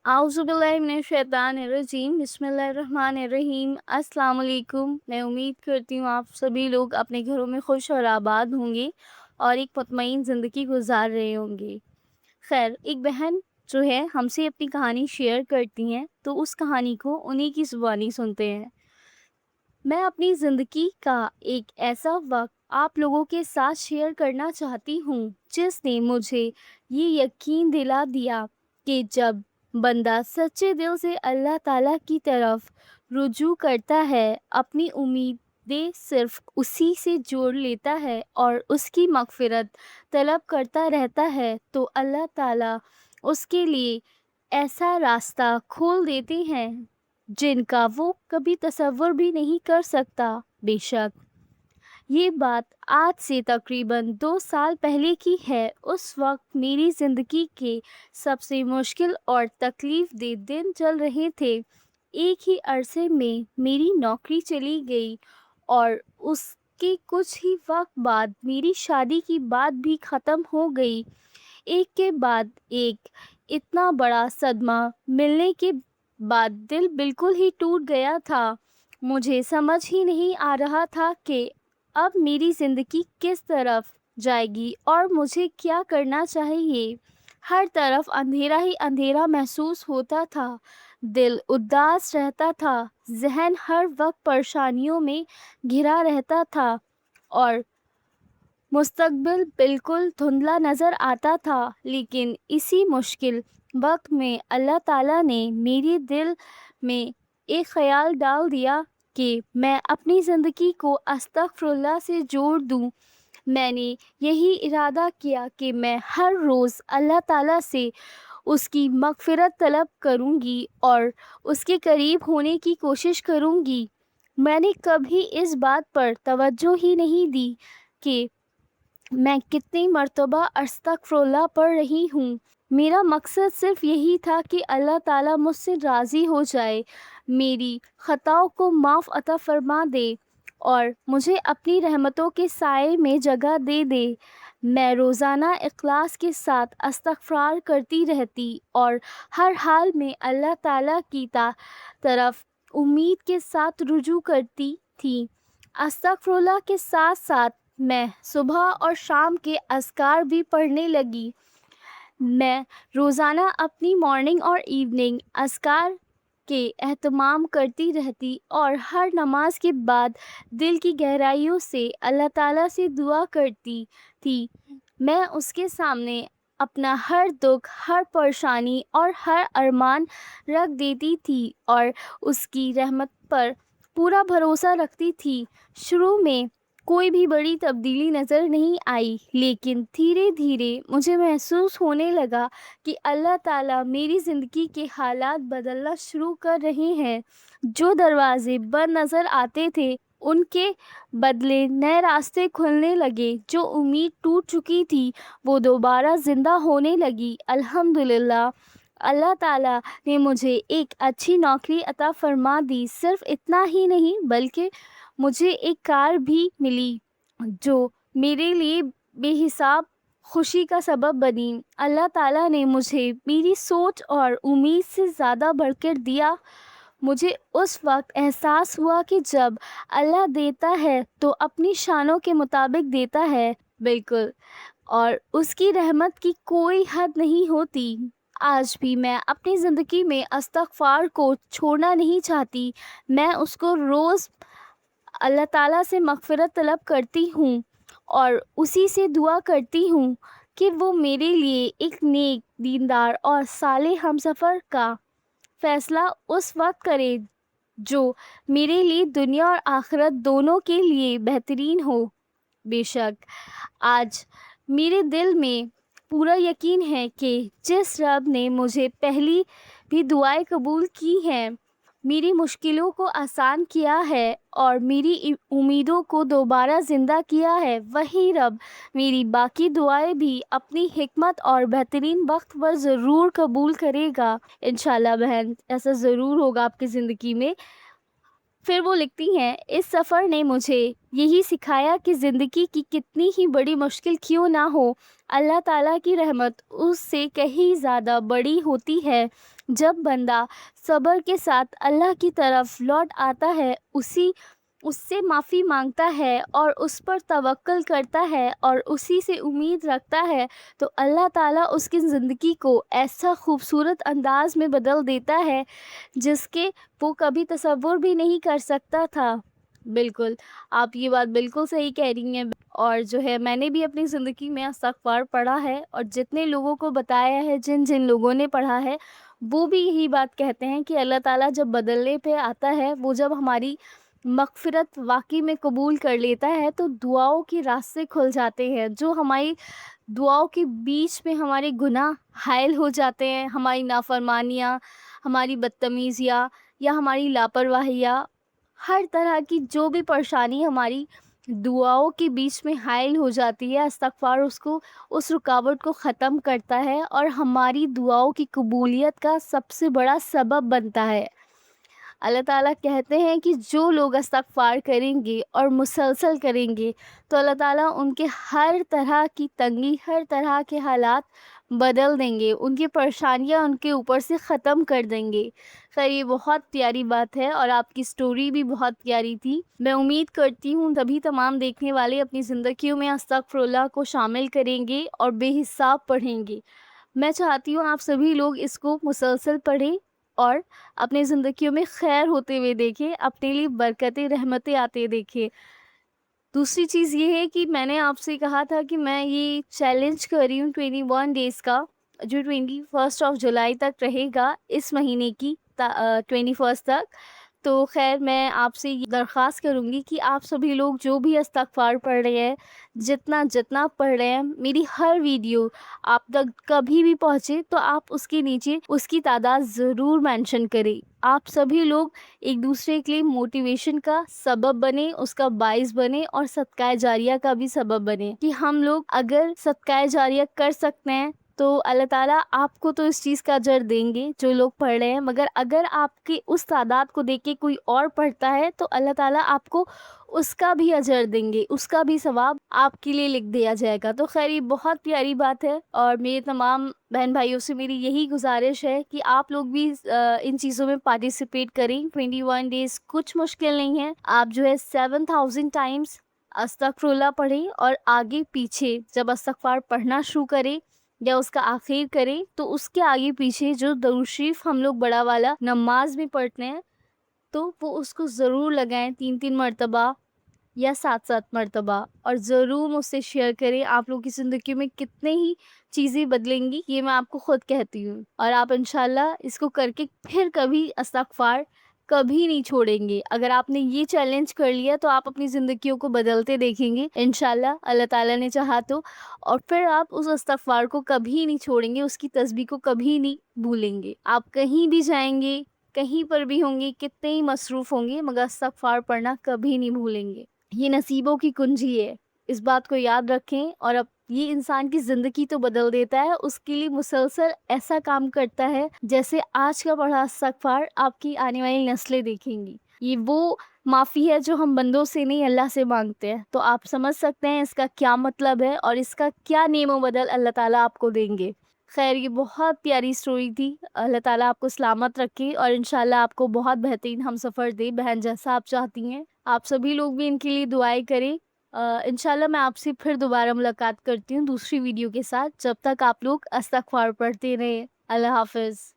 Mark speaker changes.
Speaker 1: आउज़ुबिल्लाहिमिनश्शैतानिर्रजीम बिस्मिल्लाहिर्रहमानिर्रहीम। अस्सलाम वालेकुम। मैं उम्मीद करती हूँ आप सभी लोग अपने घरों में खुश और आबाद होंगे और एक मुतमईन ज़िंदगी गुजार रहे होंगे। खैर, एक बहन जो है हमसे अपनी कहानी शेयर करती हैं, तो उस कहानी को उन्हीं की ज़ुबानी सुनते हैं। मैं अपनी ज़िंदगी का एक ऐसा वक्त आप लोगों के साथ शेयर करना चाहती हूँ जिसने मुझे ये यकीन दिला दिया कि जब बंदा सच्चे दिल से अल्लाह ताला की तरफ रुजू करता है, अपनी उम्मीदें सिर्फ उसी से जोड़ लेता है और उसकी मग़फ़िरत तलब करता रहता है, तो अल्लाह ताला उसके लिए ऐसा रास्ता खोल देते हैं जिनका वो कभी तसव्वुर भी नहीं कर सकता। बेशक ये बात आज से तकरीबन 2 साल पहले की है। उस वक्त मेरी ज़िंदगी के सबसे मुश्किल और तकलीफ़ दे दिन चल रहे थे। एक ही अरसे में मेरी नौकरी चली गई और उसके कुछ ही वक्त बाद मेरी शादी की बात भी ख़त्म हो गई। एक के बाद एक इतना बड़ा सदमा मिलने के बाद दिल बिल्कुल ही टूट गया था। मुझे समझ ही नहीं आ रहा था कि अब मेरी ज़िंदगी किस तरफ जाएगी और मुझे क्या करना चाहिए। हर तरफ अंधेरा ही अंधेरा महसूस होता था, दिल उदास रहता था, ज़हन हर वक्त परेशानियों में घिरा रहता था और मुस्तकबिल बिल्कुल धुंधला नज़र आता था। लेकिन इसी मुश्किल वक्त में अल्लाह ताला ने मेरे दिल में एक ख़याल डाल दिया कि मैं अपनी ज़िंदगी को अस्तग़फ़िरुल्लाह से जोड़ दूँ। मैंने यही इरादा किया कि मैं हर रोज़ अल्लाह ताला से उसकी मग़फ़िरत तलब करूँगी और उसके करीब होने की कोशिश करूँगी। मैंने कभी इस बात पर तवज्जो ही नहीं दी कि मैं कितनी मर्तबा अस्तग़फ़िरुल्लाह पढ़ रही हूँ। मेरा मकसद सिर्फ़ यही था कि अल्लाह ताला मुझसे राज़ी हो जाए, मेरी ख़ताओं को माफ़ अता फ़रमा दे और मुझे अपनी रहमतों के साए में जगह दे दे। मैं रोज़ाना इख़लास के साथ इस्तिग़फ़ार करती रहती और हर हाल में अल्लाह ताला की तरफ उम्मीद के साथ रुजू करती थी। अस्तग़फ़िरुल्लाह के साथ-साथ मैं सुबह और शाम के अज़कार भी पढ़ने लगी। मैं रोज़ाना अपनी मॉर्निंग और इवनिंग अज़कार के एहतमाम करती रहती और हर नमाज के बाद दिल की गहराइयों से अल्लाह ताला से दुआ करती थी। मैं उसके सामने अपना हर दुख, हर परेशानी और हर अरमान रख देती थी और उसकी रहमत पर पूरा भरोसा रखती थी। शुरू में कोई भी बड़ी तब्दीली नज़र नहीं आई, लेकिन धीरे धीरे मुझे महसूस होने लगा कि अल्लाह ताला मेरी ज़िंदगी के हालात बदलना शुरू कर रहे हैं। जो दरवाज़े बंद नज़र आते थे, उनके बदले नए रास्ते खुलने लगे। जो उम्मीद टूट चुकी थी, वो दोबारा ज़िंदा होने लगी। अल्हम्दुलिल्लाह, अल्लाह ताला ने मुझे एक अच्छी नौकरी अता फ़रमा दी। सिर्फ़ इतना ही नहीं, बल्कि मुझे एक कार भी मिली जो मेरे लिए बेहिसाब खुशी का सबब बनी। अल्लाह ताला ने मुझे मेरी सोच और उम्मीद से ज़्यादा बढ़कर दिया। मुझे उस वक्त एहसास हुआ कि जब अल्लाह देता है तो अपनी शानों के मुताबिक देता है, बिल्कुल, और उसकी रहमत की कोई हद नहीं होती। आज भी मैं अपनी ज़िंदगी में इस्तिग़फ़ार को छोड़ना नहीं चाहती। मैं उसको रोज़ अल्लाह ताला से मग़फ़िरत तलब करती हूँ और उसी से दुआ करती हूँ कि वो मेरे लिए एक नेक, दीनदार और सालेह हमसफ़र का फ़ैसला उस वक्त करे जो मेरे लिए दुनिया और आखिरत दोनों के लिए बेहतरीन हो। बेशक आज मेरे दिल में पूरा यकीन है कि जिस रब ने मुझे पहली भी दुआएं कबूल की हैं, मेरी मुश्किलों को आसान किया है और मेरी उम्मीदों को दोबारा ज़िंदा किया है, वही रब मेरी बाकी दुआएं भी अपनी हिकमत और बेहतरीन वक्त पर ज़रूर कबूल करेगा। इंशाल्लाह बहन, ऐसा ज़रूर होगा आपकी ज़िंदगी में। फिर वो लिखती हैं, इस सफ़र ने मुझे यही सिखाया कि ज़िंदगी की कितनी ही बड़ी मुश्किल क्यों ना हो, अल्लाह ताला की रहमत उससे कहीं ज़्यादा बड़ी होती है। जब बंदा सब्र के साथ अल्लाह की तरफ लौट आता है, उससे माफ़ी मांगता है और उस पर तवक्कुल करता है और उसी से उम्मीद रखता है, तो अल्लाह ताला उसकी ज़िंदगी को ऐसा खूबसूरत अंदाज में बदल देता है जिसके वो कभी तसव्वुर भी नहीं कर सकता था। बिल्कुल, आप ये बात बिल्कुल सही कह रही हैं। और जो है मैंने भी अपनी ज़िंदगी में इस्तग़फ़ार पढ़ा है और जितने लोगों को बताया है, जिन लोगों ने पढ़ा है, वो भी यही बात कहते हैं कि अल्लाह ताला जब बदलने पे आता है, वो जब हमारी मग़फ़िरत वाक़ई में कबूल कर लेता है, तो दुआओं के रास्ते खुल जाते हैं। जो हमारी दुआओं के बीच में हमारे गुनाह हाइल हो जाते हैं, हमारी नाफ़रमानियाँ, हमारी बदतमीज़ियाँ या हमारी लापरवाहियाँ, हर तरह की जो भी परेशानी हमारी दुआओं के बीच में हाइल हो जाती है, इस्तग़फ़ार उसको उस रुकावट को ख़त्म करता है और हमारी दुआओं की कबूलियत का सबसे बड़ा सबब बनता है। अल्लाह ताला कहते हैं कि जो लोग इस्तग़फ़ार करेंगे और मुसलसल करेंगे, तो अल्लाह ताला उनके हर तरह की तंगी, हर तरह के हालात बदल देंगे, उनकी परेशानियाँ उनके ऊपर से ख़त्म कर देंगे। खैर, ये बहुत प्यारी बात है और आपकी स्टोरी भी बहुत प्यारी थी। मैं उम्मीद करती हूँ सभी तमाम देखने वाले अपनी ज़िंदगियों में अस्तग़फ़िरुल्लाह को शामिल करेंगे और बेहिसाब पढ़ेंगे। मैं चाहती हूँ आप सभी लोग इसको मुसलसल पढ़ें और अपनी ज़िंदगियों में खैर होते हुए देखें, अपने लिए बरकतें, रहमतें आते देखें। दूसरी चीज़ ये है कि मैंने आपसे कहा था कि मैं ये चैलेंज कर रही हूँ 21 डेज़ का, जो 21st ऑफ जुलाई तक रहेगा, इस महीने की 21st तक। तो ख़ैर मैं आपसे ये दरख़्वास्त करूँगी कि आप सभी लोग जो भी इस्तग़फ़ार पढ़ रहे हैं, जितना पढ़ रहे हैं, मेरी हर वीडियो आप तक कभी भी पहुँचे तो आप उसके नीचे उसकी तादाद ज़रूर मेंशन करें। आप सभी लोग एक दूसरे के लिए मोटिवेशन का सबब बने, उसका बाइस बने और सदक़ाए जारिया का भी सबब बने कि हम लोग अगर सदक़ाए जारिया कर सकते हैं, तो अल्लाह ताला आपको तो इस चीज़ का अजर देंगे जो लोग पढ़ रहे हैं, मगर अगर आपकी उस तादाद को देख के कोई और पढ़ता है, तो अल्लाह ताला आपको उसका भी अजर देंगे, उसका भी सवाब आपके लिए लिख दिया जाएगा। तो खैर, ये बहुत प्यारी बात है और मेरे तमाम बहन भाइयों से मेरी यही गुजारिश है कि आप लोग भी इन चीज़ों में पार्टिसिपेट करें। 21 डेज़ कुछ मुश्किल नहीं है। आप जो है 7000 टाइम्स अस्तगफुरुल्लाह पढ़ें और आगे पीछे जब इस्तग़फ़ार पढ़ना शुरू करें या उसका आखिर करें, तो उसके आगे पीछे जो दरूद शरीफ हम लोग बड़ा वाला नमाज में पढ़ते हैं, तो वो उसको ज़रूर लगाएं 3-3 मरतबा या 7-7 मरतबा और ज़रूर मुझसे शेयर करें। आप लोग की ज़िंदगी में कितने ही चीज़ें बदलेंगी, ये मैं आपको खुद कहती हूँ और आप इंशाल्लाह इसको करके फिर कभी इस्तग़फ़ार कभी नहीं छोड़ेंगे। अगर आपने ये चैलेंज कर लिया तो आप अपनी ज़िंदगियों को बदलते देखेंगे इंशाल्लाह, अल्लाह ताला ने चाहा तो। और फिर आप उस इस्तग़फ़ार को कभी नहीं छोड़ेंगे, उसकी तस्बीह को कभी नहीं भूलेंगे। आप कहीं भी जाएंगे, कहीं पर भी होंगे, कितने ही मसरूफ़ होंगे, मगर इस्तग़फ़ार पढ़ना कभी नहीं भूलेंगे। ये नसीबों की कुंजी है, इस बात को याद रखें। और अब ये इंसान की ज़िंदगी तो बदल देता है, उसके लिए मुसलसल ऐसा काम करता है जैसे आज का पढ़ा इस्तग़फ़ार आपकी आने वाली नस्लें देखेंगी। ये वो माफ़ी है जो हम बंदों से नहीं अल्लाह से मांगते हैं। तो आप समझ सकते हैं इसका क्या मतलब है और इसका क्या नेमो बदल अल्लाह ताला आपको देंगे। खैर, ये बहुत प्यारी स्टोरी थी। अल्लाह ताला आपको सलामत रखे और इंशाल्लाह आपको बहुत बेहतरीन हमसफ़र दे, बहन जैसा आप चाहती हैं। आप सभी लोग भी इनके लिए दुआएँ करें। इंशाल्लाह मैं आपसे फिर दोबारा मुलाकात करती हूँ दूसरी वीडियो के साथ। जब तक आप लोग इस्तग़फ़ार पढ़ते रहें। अल्लाह हाफ़िज़।